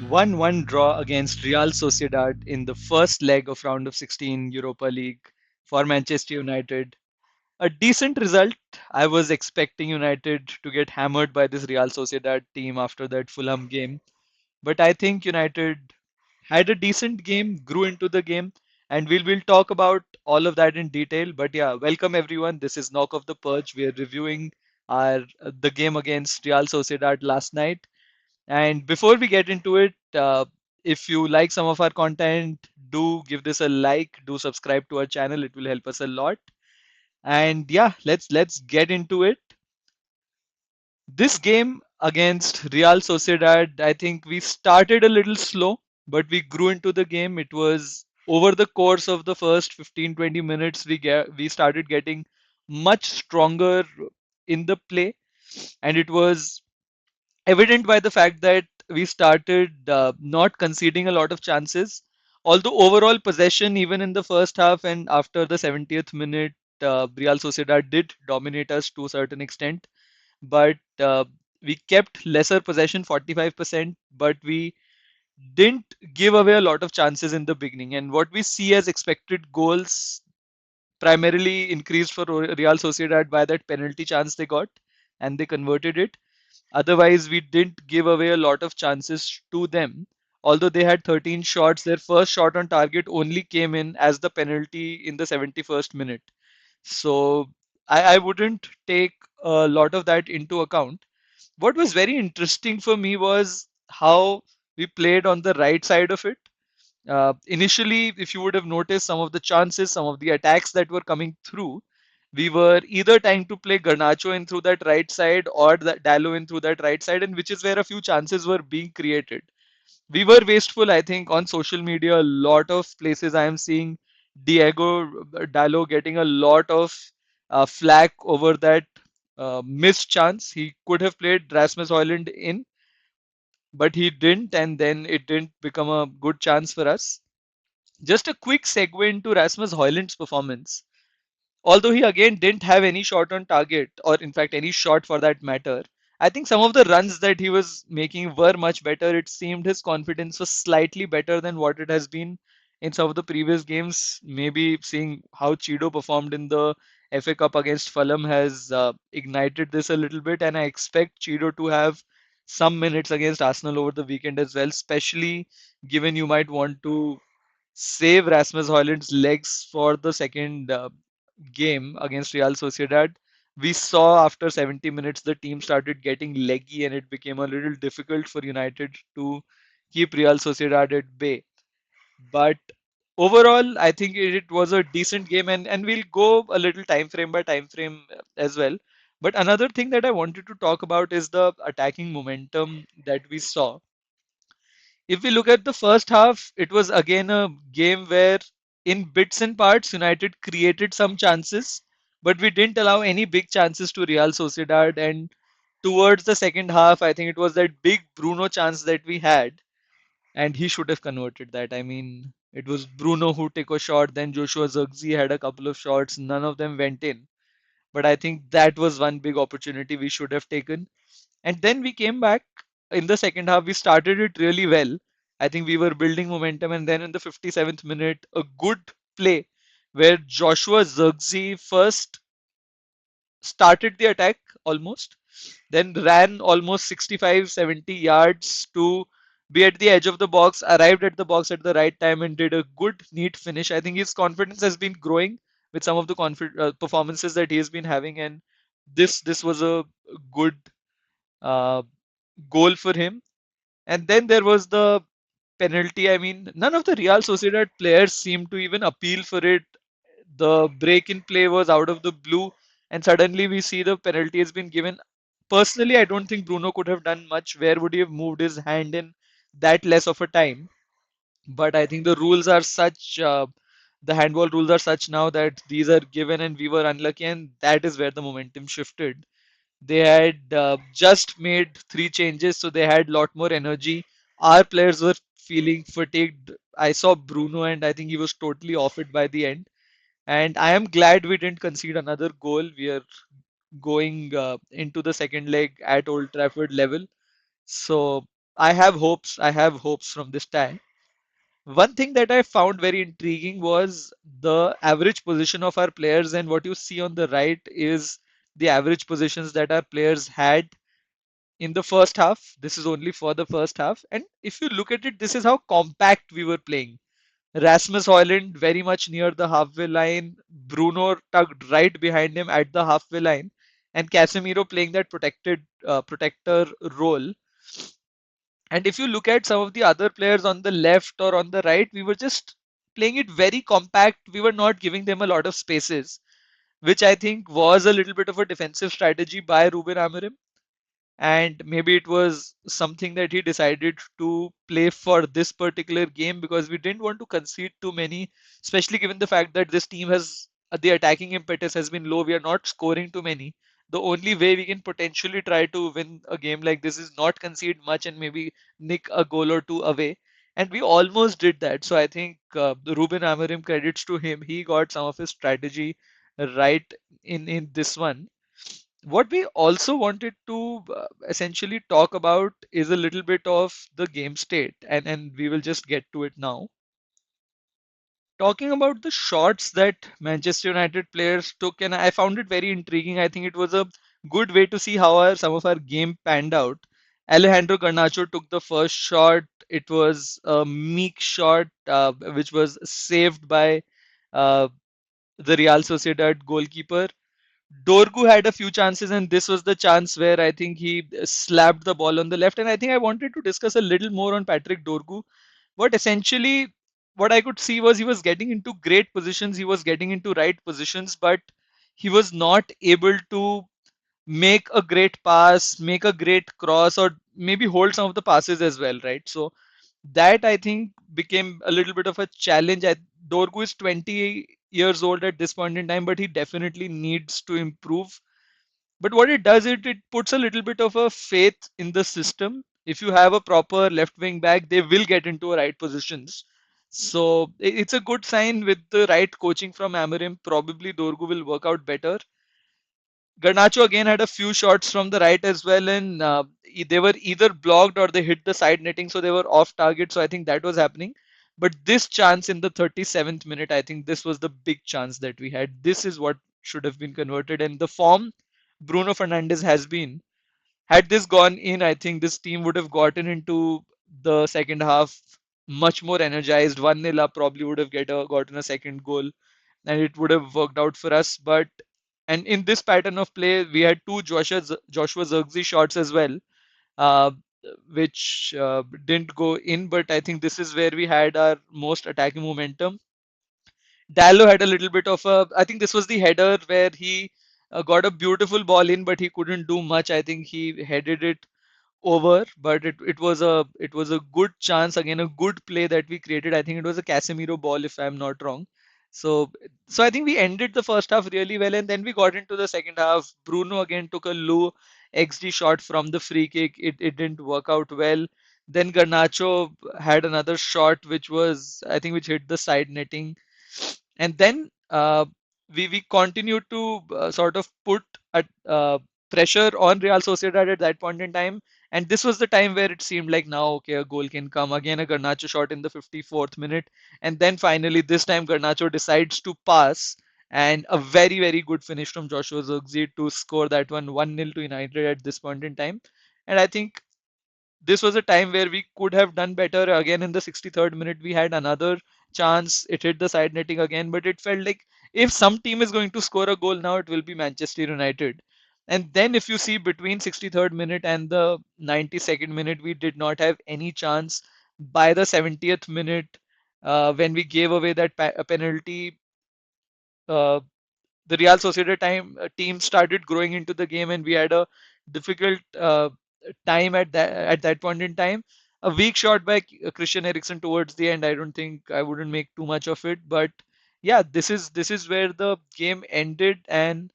1-1 draw against Real Sociedad in the first leg of round of 16 Europa League for Manchester United. A decent result. I was expecting United to get hammered by this Real Sociedad team after that Fulham game, but I think United had a decent game, grew into the game, and we'll talk about all of that in detail. But yeah, welcome everyone. This is Knock of the Perch. We are reviewing our the game against Real Sociedad last night. And before we get into it, if you like some of our content, do give this a like, do subscribe to our channel. It will help us a lot. And yeah, let's get into it. This game against Real Sociedad, I think we started a little slow, but we grew into the game. It was over the course of the first 15-20 minutes we started getting much stronger in the play, and it was evident by the fact that we started not conceding a lot of chances. Although overall possession, even in the first half and after the 70th minute, Real Sociedad did dominate us to a certain extent. But we kept lesser possession, 45%, but we didn't give away a lot of chances in the beginning. And what we see as expected goals primarily increased for Real Sociedad by that penalty chance they got, and they converted it. Otherwise, we didn't give away a lot of chances to them. Although they had 13 shots, their first shot on target only came in as the penalty in the 71st minute. So I wouldn't take a lot of that into account. What was very interesting for me was how we played on the right side of it. Initially, if you would have noticed some of the chances, some of the attacks that were coming through, we were either trying to play Garnacho in through that right side or that Dallo in through that right side, and which is where a few chances were being created. We were wasteful, I think, on social media. A lot of places I am seeing Diego Dallo getting a lot of flack over that missed chance. He could have played Rasmus Højlund in, but he didn't, and then it didn't become a good chance for us. Just a quick segue into Rasmus Højlund's performance. Although he again didn't have any shot on target, or in fact any shot for that matter, I think some of the runs that he was making were much better. It seemed his confidence was slightly better than what it has been in some of the previous games. Maybe seeing how Chido performed in the FA Cup against Fulham has ignited this a little bit, and I expect Chido to have some minutes against Arsenal over the weekend as well, especially given you might want to save Rasmus Højlund's legs for the second game against Real Sociedad. We saw after 70 minutes the team started getting leggy and it became a little difficult for United to keep Real Sociedad at bay. But overall, I think it was a decent game, and we'll go a little time frame by time frame as well. But another thing that I wanted to talk about is the attacking momentum that we saw. If we look at the first half, it was again a game where, in bits and parts, United created some chances, but we didn't allow any big chances to Real Sociedad. And towards the second half, I think it was that big Bruno chance that we had, and he should have converted that. I mean, it was Bruno who took a shot, then Joshua Zirkzee had a couple of shots, none of them went in. But I think that was one big opportunity we should have taken. And then we came back in the second half. We started it really well. I think we were building momentum, and then in the 57th minute, a good play where Joshua Zirkzee first started the attack almost, then ran almost 65, 70 yards to be at the edge of the box, arrived at the box at the right time, and did a good, neat finish. I think his confidence has been growing with some of the performances that he has been having, and this was a good uh, goal for him. And then there was the penalty. I mean, none of the Real Sociedad players seemed to even appeal for it. The break in play was out of the blue, and suddenly we see the penalty has been given. Personally, I don't think Bruno could have done much. Where would he have moved his hand in that less of a time? But I think the rules are such, the handball rules are such now that these are given, and we were unlucky, and that is where the momentum shifted. They had just made three changes, so they had a lot more energy. Our players were feeling fatigued. I saw Bruno, and I think he was totally off it by the end. And I am glad we didn't concede another goal. We are going into the second leg at Old Trafford level. So I have hopes. I have hopes from this tie. One thing that I found very intriguing was the average position of our players, and what you see on the right is the average positions that our players had in the first half. This is only for the first half. And if you look at it, this is how compact we were playing. Rasmus Højlund very much near the halfway line, Bruno tucked right behind him at the halfway line, and Casemiro playing that protector role. And if you look at some of the other players on the left or on the right, we were just playing it very compact. We were not giving them a lot of spaces, which I think was a little bit of a defensive strategy by Ruben Amorim, and maybe it was something that he decided to play for this particular game because we didn't want to concede too many, especially given the fact that this team has the attacking impetus has been low. We are not scoring too many. The only way we can potentially try to win a game like this is not concede much and maybe nick a goal or two away. And we almost did that. So I think the Ruben Amorim, credits to him, he got some of his strategy right in this one. What we also wanted to essentially talk about is a little bit of the game state, and we will just get to it now. Talking about the shots that Manchester United players took, and I found it very intriguing. I think it was a good way to see how some of our game panned out. Alejandro Garnacho took the first shot. It was a meek shot, which was saved by uh, the Real Sociedad goalkeeper. Dorgu had a few chances, and this was the chance where I think he slapped the ball on the left. And I think I wanted to discuss a little more on Patrick Dorgu. But essentially, what I could see was he was getting into great positions, he was getting into right positions, but he was not able to make a great pass, make a great cross, or maybe hold some of the passes as well, right? So that I think became a little bit of a challenge. Dorgu is 20 years old at this point in time, but he definitely needs to improve. But what it does, it puts a little bit of a faith in the system. If you have a proper left wing back, they will get into right positions. So it's a good sign with the right coaching from Amarim. Probably Dorgu will work out better. Garnacho again had a few shots from the right as well, and they were either blocked or they hit the side netting, so they were off target. So I think that was happening. But this chance in the 37th minute, I think this was the big chance that we had. This is what should have been converted, and the form Bruno Fernandes has been. Had this gone in, I think this team would have gotten into the second half much more energized. 1-0 up, probably would have gotten a second goal, and it would have worked out for us. But and in this pattern of play, we had two Joshua Zirkzee shots as well, uh, which didn't go in. But I think this is where we had our most attacking momentum. Dallo had a little bit of a. I think this was the header where he got a beautiful ball in, but he couldn't do much. I think he headed it over, but it was a good chance again, a good play that we created. I think it was a Casemiro ball, if I'm not wrong. So so I think we ended the first half really well, and then we got into the second half. Bruno again took a low XG shot from the free kick. It didn't work out well. Then Garnacho had another shot which was, I think, which hit the side netting, and then we continued to sort of put a pressure on Real Sociedad at that point in time. And this was the time where it seemed like now, okay, a goal can come. Again, a Garnacho shot in the 54th minute. And then finally, this time, Garnacho decides to pass. And a very, very good finish from Joshua Zirkzee to score that 1-0 to United at this point in time. And I think this was a time where we could have done better. Again, in the 63rd minute, we had another chance. It hit the side netting again, but it felt like if some team is going to score a goal now, it will be Manchester United. And then, if you see between 63rd minute and the 92nd minute, we did not have any chance. By the 70th minute, when we gave away that penalty, uh, the Real Sociedad team started growing into the game, and we had a difficult time at that point in time. A weak shot by Christian Eriksen towards the end. I don't think I wouldn't make too much of it, but yeah, this is where the game ended, and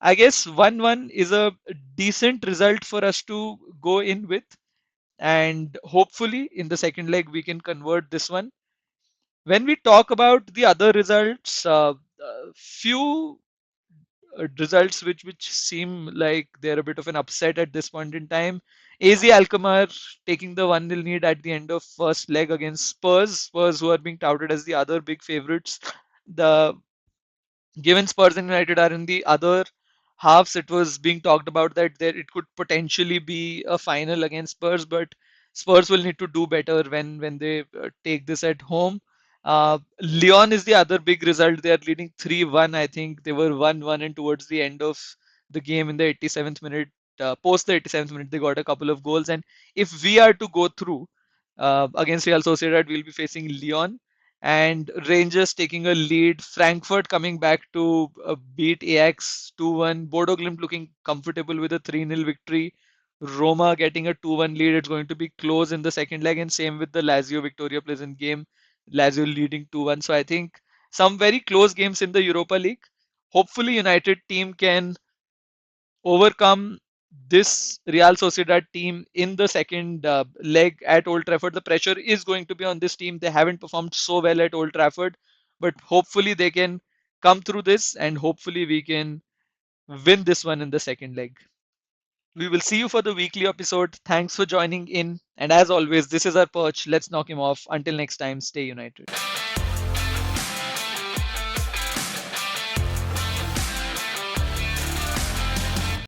I guess 1-1 is a decent result for us to go in with, and hopefully in the second leg we can convert this one. When we talk about the other results, few results which seem like they're a bit of an upset at this point in time. AZ Alkmaar taking the 1-0 lead at the end of first leg against Spurs. Spurs who are being touted as the other big favourites. The given Spurs and United are in the other halves, it was being talked about that there it could potentially be a final against Spurs, but Spurs will need to do better when they take this at home. Lyon is the other big result. They are leading 3-1. I think they were 1-1, and towards the end of the game in the 87th minute, post the 87th minute, they got a couple of goals. And if we are to go through against Real Sociedad, we'll be facing Lyon and Rangers taking a lead. Frankfurt coming back to beat Ajax 2-1. Bodo Glimt looking comfortable with a 3-0 victory. Roma getting a 2-1 lead. It's going to be close in the second leg, and same with the Lazio Victoria Pleasant game. Lazio leading 2-1. So I think some very close games in the Europa League. Hopefully, United team can overcome this Real Sociedad team in the second leg at Old Trafford. The pressure is going to be on this team. They haven't performed so well at Old Trafford, but hopefully they can come through this and hopefully we can win this one in the second leg. We will see you for the weekly episode. Thanks for joining in. And as always, this is our perch. Let's knock him off. Until next time, stay united.